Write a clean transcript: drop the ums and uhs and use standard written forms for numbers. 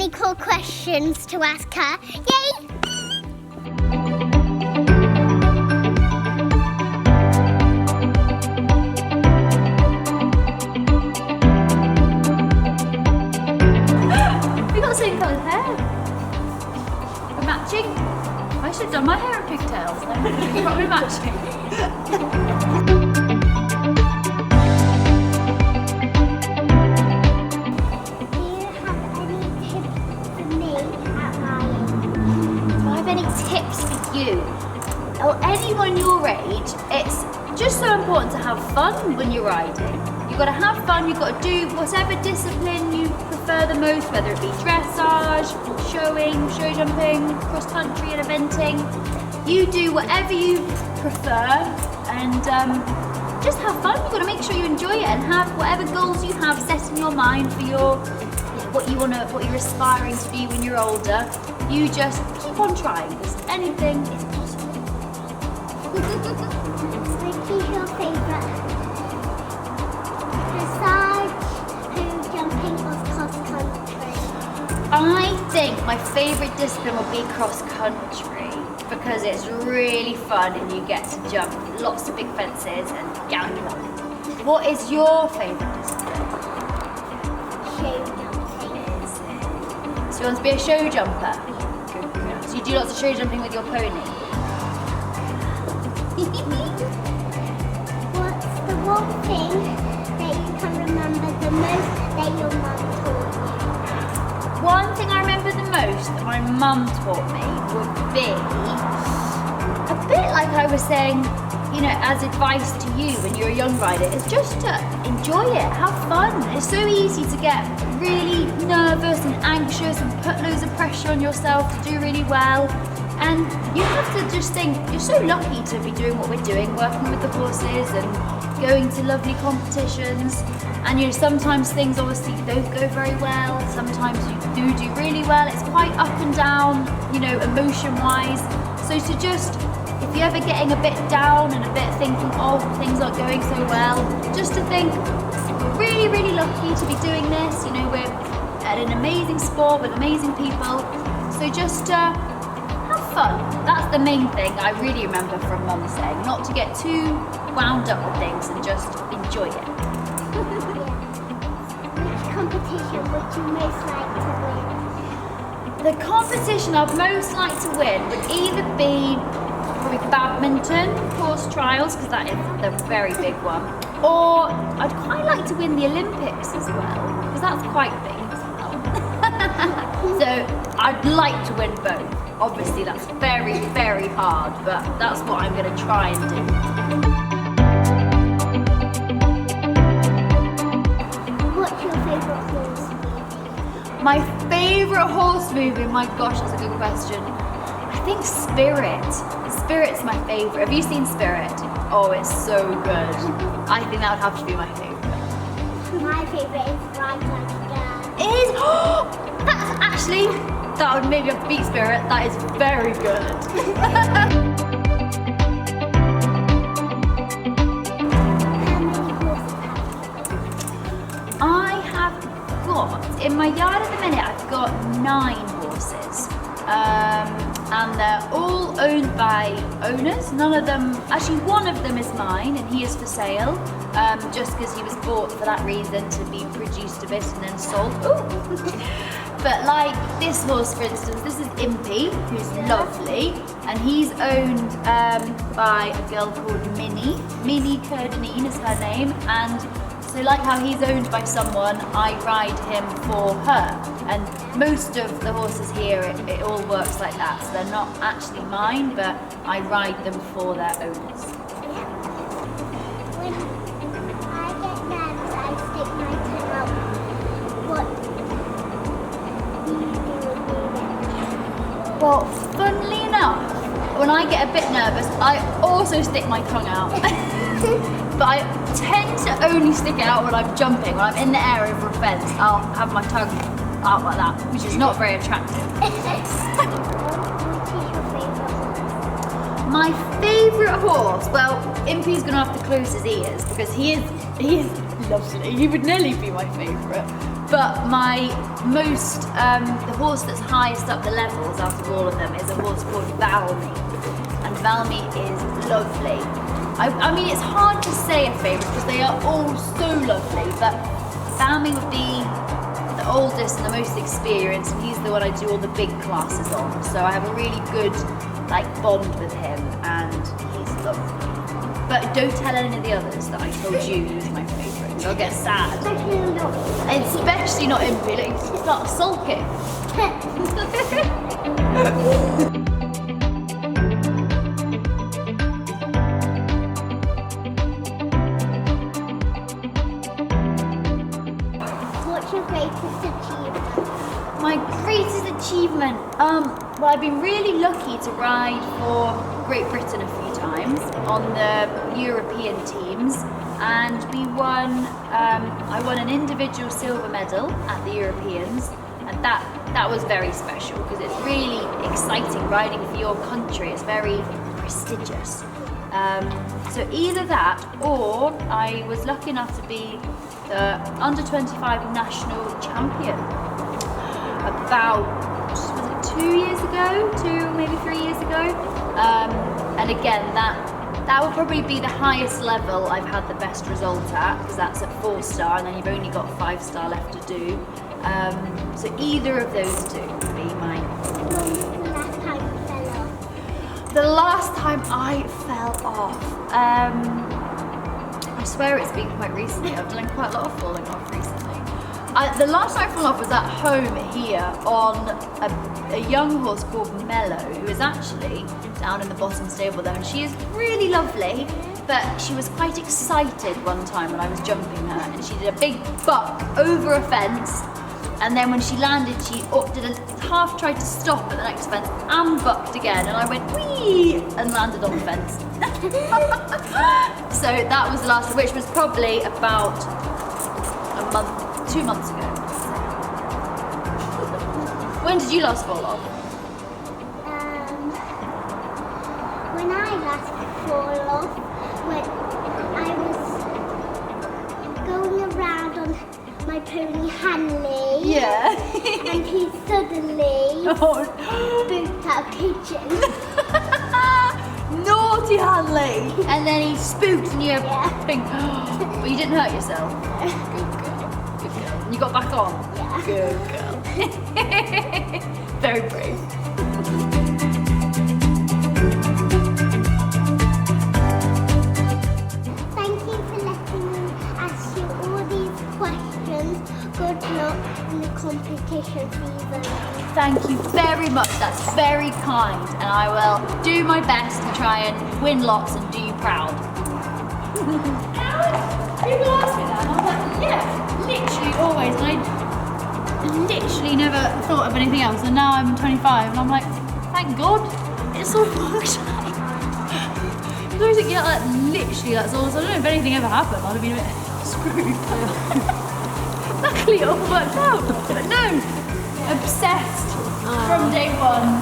any cool questions to ask her. Yay! We got the same coloured hair. We're matching. I should have done my hair in pigtails. Then. But we're matching. Tips for you or anyone your age. It's just so important to have fun when you're riding. You've got to have fun, you've got to do whatever discipline you prefer the most, whether it be dressage, show jumping, cross country and eventing. You do whatever you prefer and just have fun. You've got to make sure you enjoy it and have whatever goals you have set in your mind for your what you're aspiring to be when you're older. You just keep on trying because anything is possible. Which is your favourite? Dressage, who jumping, or cross country? I think my favourite discipline will be cross country because it's really fun and you get to jump lots of big fences and gallop. What is your favourite discipline? Show jumping. So you want to be a show jumper? So you do lots of show jumping with your pony? What's the one thing that you can remember the most that your mum taught you? One thing I remember the most that my mum taught me would be a bit like I was saying, you know, as advice to you when you're a young rider, is just to enjoy it, have fun. It's so easy to get really nervous and anxious and put loads of pressure on yourself to do really well. And you have to just think, you're so lucky to be doing what we're doing, working with the horses and going to lovely competitions. And you know, sometimes things obviously don't go very well, sometimes you do really well. It's quite up and down, you know, emotion-wise. So to just, if you're ever getting a bit down and a bit thinking, oh, things aren't going so well, just to think, we're really lucky to be doing this. You know, we're at an amazing sport with amazing people. So just have fun. That's the main thing I really remember from Mum saying, not to get too wound up with things and just enjoy it. Which competition would you most like to win? The competition I'd most like to win would either be probably badminton, horse trials, because that is the very big one, or I'd quite like to win the Olympics as well, because that's quite big as well. So I'd like to win both. Obviously that's very, very hard, but that's what I'm going to try and do. What's your favourite horse movie? My favourite horse movie, my gosh, that's a good question. I think Spirit. Spirit's my favourite. Have you seen Spirit? Oh, it's so good. I think that would have to be my favourite. My favourite is Ride Like a Girl. It is? That's actually, that would maybe have to beat Spirit. That is very good. How many horses have you? I have got, in my yard at the minute, I've got 9 horses. And they're all owned by owners. None of them, actually one of them is mine and he is for sale, just because he was bought for that reason, to be produced a bit and then sold. Ooh. But like this horse, for instance, this is Impy, who's lovely, and he's owned by a girl called Minnie. Minnie Curdinine is her name, and so like how he's owned by someone, I ride him for her. And most of the horses here, it all works like that. So they're not actually mine, but I ride them for their owners. When I get nervous, I stick my tongue out. What do you do when you get nervous? Well, funnily enough, when I get a bit nervous, I also stick my tongue out. But I tend to only stick it out when I'm jumping. When I'm in the air over a fence, I'll have my tongue out like that, which is not very attractive. Which is your favourite horse? My favourite horse, well, Impy's gonna have to close his ears because he is lovely. He would nearly be my favourite. But my most, the horse that's highest up the levels out of all of them is a horse called Valmy. And Valmy is lovely. I mean, it's hard to say a favourite because they are all so lovely, but Valmy would be the oldest and the most experienced, and he's the one I do all the big classes on. So I have a really good bond with him, and he's lovely. But don't tell any of the others that I told you he was my favourite, because I'll get sad. Especially not Impy. Look, he starts sulking. What's your greatest achievement? My greatest achievement? Well, I've been really lucky to ride for Great Britain a few times on the European teams, and we won. I won an individual silver medal at the Europeans, and that was very special because it's really exciting riding for your country. It's very prestigious. So either that, or I was lucky enough to be the under 25 national champion about, was it 2 years ago? 2, maybe 3 years ago. And again, that would probably be the highest level I've had the best result at, because that's at 4-star, and then you've only got 5-star left to do. So either of those two would be mine. The last time I fell off, I swear it's been quite recently. I've done quite a lot of falling off recently. The last time I fell off was at home here on a young horse called Mellow, who is actually down in the bottom stable there, and she is really lovely, but she was quite excited one time when I was jumping her, and she did a big buck over a fence, and then when she landed, she half tried to stop at the next fence and bucked again, and I went whee and landed on the fence. So that was the last, which was probably about a month, 2 months ago. When did you last fall off? When I last fall off, when I was going around on my pony Hanley. Yeah. And he suddenly spooked our kitchen. Naughty Hanley! And then he spooked and you think, but you didn't hurt yourself. Yeah. Good girl. Good girl. And you got back on? Yeah. Good girl. Very brave. Thank you for letting me ask you all these questions. Good luck in the competition season. Thank you very much. That's very kind. And I will do my best to try and win lots and do you proud. People ask me that, and I'm like, yeah, literally always. And I literally never thought of anything else. And now I'm 25, and I'm like, thank God, it's all functioning. Because I always think, yeah, literally that's all. So I don't know if anything ever happened. I'd have been a bit screwed. Luckily, it all worked out. But no, obsessed from day one.